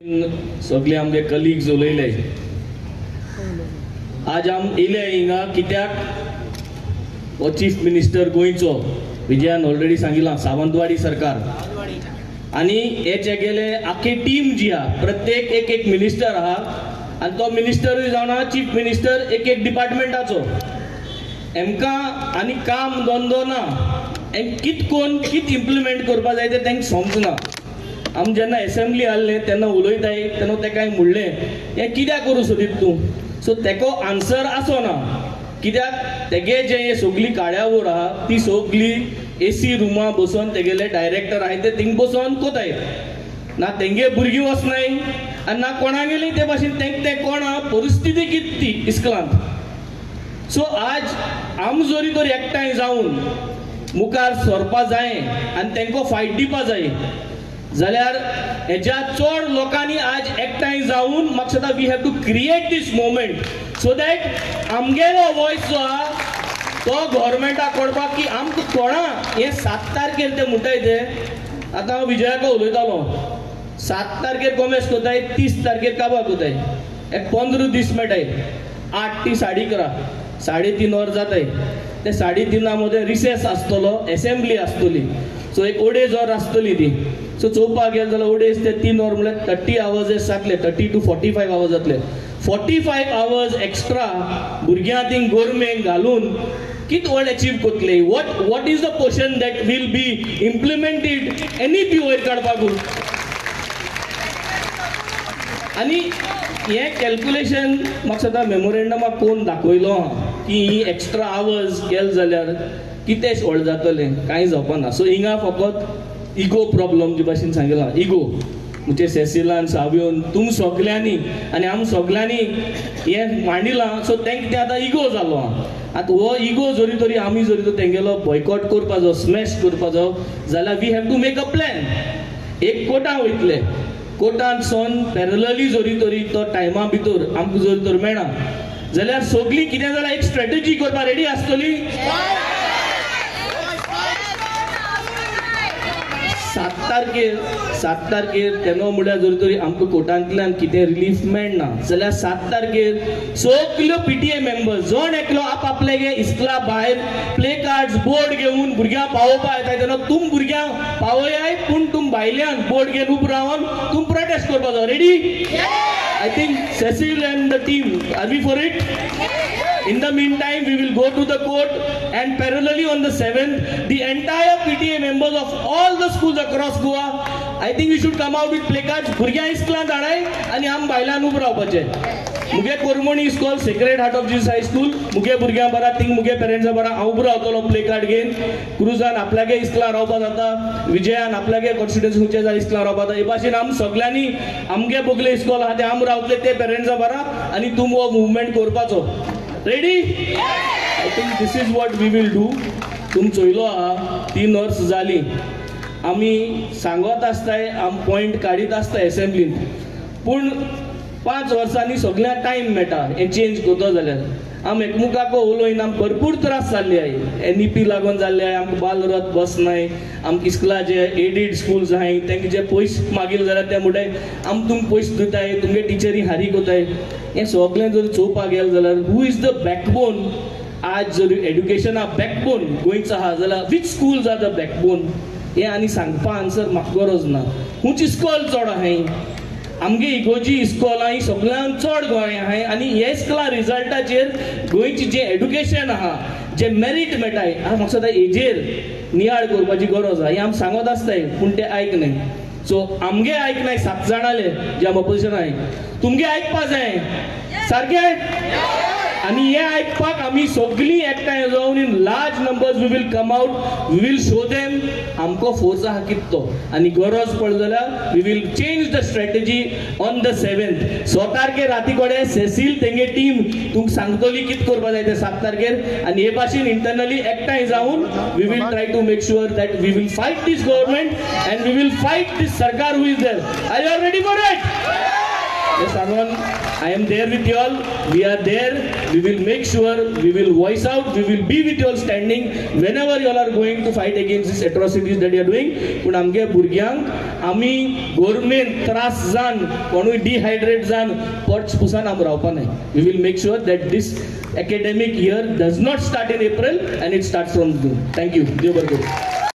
सगळे आमचे कलिग्स उलयले आज आम येयले हिंगा कित्याक हो चीफ मिनिस्टर गोंयचो विजयान ऑलरेडी सांगितला सावंतवाडी सरकार आणि हे गेले आख्खी टीम जी आहा प्रत्येक एक मिनिस्टर आहा आणि तो मिनिस्टरूय जावना चीफ मिनिस्टर एक डिपार्टमेंटाचो एमकां आनी काम धंदो ना कित कोण कित इम्प्लिमेंट करपा जाय तें तांकां समजना आम जेन्ना असेंब्ली हाडलें तेन्ना उलयताय तेन्ना तेका म्हणलें हें कित्याक करूं सोदीत तूं सो तेको आन्सर आसोना कित्याक तेगे जे हे सगळी कार्यावळ आहा ती सगळी एसी रुमा बसून तेगेले डायरेक्टर आहाय ते थिंग बसून कोताय ना तेंगे भुरगीं वचनाय आनी ना कोणागेली ते भाशेन ते कोण आहा परिस्थिती कित ती इस्कलांत सो आज आम जोरी तर एकठांय जावन मुखार सरपा जाय आनी तेंको फायट दिवपा जाय जाल्यार हेच्या चड लोकांनी आज एकठांय जावन म्हाका दिसता we have to create this moment so that आमगेलो वॉयस जो आहा तो गव्हर्मेंटाक कळपाक की आमकां कोणा हे 7 तारखेर ते म्हणटाय ते आतां हांव विजयाक उलयतालो 7 तारखेर कॉमेस कोताय 30 तारखेर काबार कोताय एक 15 दीस मेळटाय 8 टी 11:30 3:30 वर जाताय ते 3:30 मध्ये रिसेस आसतलो असेंब्ली आसतली सो एक ओडेज वर आसतली ती सो चोवपाक गेले जाल्यार ओडेज ते 3 वर म्हळ्यार 30 आवर्स जातले 30 to 45 आवर्स जातले 45 आवर्स एक्स्ट्रा भुरग्यां थिंग गोरमेंक घालून कित व्हड अचीव कोतले what is the portion that will be implemented any पी वयर काडपाक आनी हे कॅल्क्युलेशन म्हाका सदां मेमोरेंडमाक कोण दाखयलो की ही एक्स्ट्रा आवर्स केले जाल्यार कितें व्हड जातलें कांय जावपाना सो हिंगा फकत इगो प्रॉब्लम जे भाशेन सांगितला इगो म्हणजे सेसिलान सावियोन तुम सगल्यांनी आनी आम सगल्यांनी हे मांडिलां सो तेंक ते आतां इगो जालो आतां हो इगो जरी तरी आमी जरी तर तेंगेलो बॉयकॉट करपाचो स्मॅश करपाचो जाल्यार we have to make a plan एक कोटां वयतले कोर्टान सोन पॅरलली जरी तरी तो टायमा भितर आमकां जरी तर मेळना जाल्यार सगळीं कितें जाल्यार एक स्ट्रॅटेजी करपाक रेडी आसतली 7 तारखेर तेन्ना म्हळ्यार जरी तरी आमकां कोर्टांतल्यान कितें रिलीफ मेळना जाल्यार 7 तारखेर सगल्यो पीटीए मेंबर्स जण एकलो आपआपले इस्कला भायर प्ले कार्ड्स बोर्ड घेवन भुरग्यां पावोवपा येताय तेन्ना तुम भुरग्यां पावयाय पूण तुम भायल्यान बोर्ड घेवन उब रावन तुम प्रोटेस्ट करपाचो ready I think Cecil and the team, are we for it? In the meantime, we will go to the court and parallelly on the 7th, the entire PTA members of all the schools across Goa, I think we should come out with placards. Burgya isklan dhaday ani am bailan ub rawpache. Muge Kormoni is called Sacred Heart of Jesus High School. Muge burgya bara think muge parents bara ub rawtalo placard घेन. Cruzan आपल्यागे isklan rawpa jata. Vijayan आपल्यागे constituency हुचे जा isklan rawpa jata. एबाशीन आम सगळ्यांनी आमगे Bogle इस्कॉल हाते आम रावतले ते parents बरा आणि तुम वो मूवमेंट करपाचो ready I think this is what we will do तुम चोयलो आहा 3 वर्स जाली आमी सांगत आसताय आम पॉइंट काडीत आसताय असेंब्लीन पूण 5 वर्सांनी सगळ्या टायम मेळटा हे चेंज करतो जाल्यार आम एकमुखाको उलोवन आम भरपूर त्रास जाल्ले आहाय एनईपी लागून जाल्ले आहाय आमकां बालरथ बस नाय आमकां इस्कला जे एडीड स्कूल्स आहाय तेंके जे पयस मागील जाल्यार ते म्हणटाय आम तुमकां पयस दिताय तुमगे टिचरी हारी कोताय हें सगळें जर चोवपाक गेलें जाल्यार हू इज द बॅकबोन आज जर एड्युकेशना बॅकबोन गोंयचो आहा जाल्यार which schools are the backbone हें आनी सांगपा आन्सर म्हाका गरज ना खूंच इस्कॉल चड आहाय आमगे इगोजी इस्कॉलां ही सगळ्यान चड गोंय आहाय आनी हे इस्कला रिजल्टाचेर गोंयची जे एड्युकेशन आहा जे मेरीट मेळटाय म्हाका सदां हेजेर नियाळ करपाची गरज आहा हें आमी सांगत आसताय पूण ते आयकनाय सो आमगे आयकनाय 7 जाणाले जे आम अपोजिशन आहाय तुमगे आयकपा जाय सारकें आणि हे आयकपाक आमी सगळीं एकठांय जावन in large numbers we will come out we will show them आमको फोर्स आहा कितो आनी गरज पडली जाल्यार we will change the strategy on the 7th 6 तारखेर राती कोडे सेसील तेंगे टीम तुमकां सांगतली कित करपा जाय ते 7 तारखेर आनी हे भाशेन इंटरनली एकठांय जावन we will try to make sure that we will fight this government and we will fight this सरकार who is there are you ready for it I am there with you all. We are there. We will make sure, we will voice out, we will be with you all standing whenever you all are going to fight against these atrocities that you are doing. पण आमगे भुरग्यांक आमी government त्रास जान कोणूय dehydrate जान पोट Pusan आम रावपा नाय. We will make sure that this academic year does not start in April and it starts from June. Thank you. देव बरें करूं.